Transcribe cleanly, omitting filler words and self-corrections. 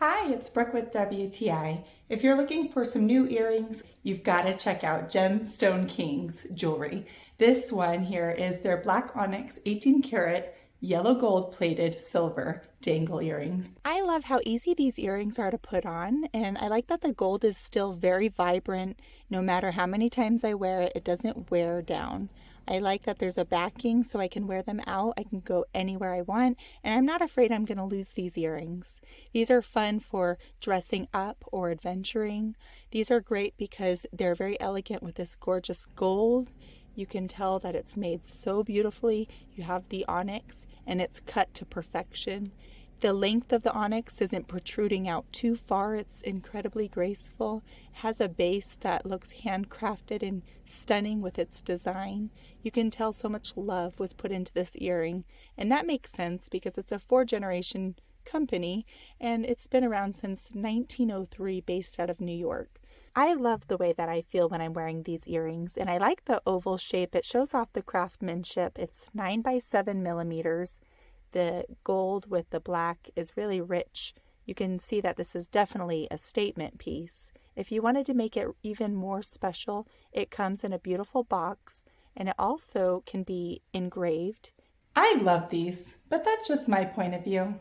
Hi, it's Brooke with WTI. If you're looking for some new earrings, you've got to check out Gemstone Kings jewelry. This one here is their Black Onyx 18 karat yellow gold plated silver dangle earrings. I love how easy these earrings are to put on, and I like that the gold is still very vibrant. No matter how many times I wear it, it doesn't wear down. I like that there's a backing so I can wear them out. I can go anywhere I want, and I'm not afraid I'm going to lose these earrings. These are fun for dressing up or adventuring. These are great because they're very elegant with this gorgeous gold. You can tell that it's made so beautifully. You have the onyx and it's cut to perfection. The length of the onyx isn't protruding out too far. It's incredibly graceful. It has a base that looks handcrafted and stunning with its design. You can tell so much love was put into this earring, and that makes sense because it's a 4-generation company and it's been around since 1903, based out of New York. I love the way that I feel when I'm wearing these earrings, and I like the oval shape. It shows off the craftsmanship. It's 9 by 7 millimeters. The gold with the black is really rich. You can see that this is definitely a statement piece. If you wanted to make it even more special, it comes in a beautiful box, and it also can be engraved. I love these, but that's just my point of view.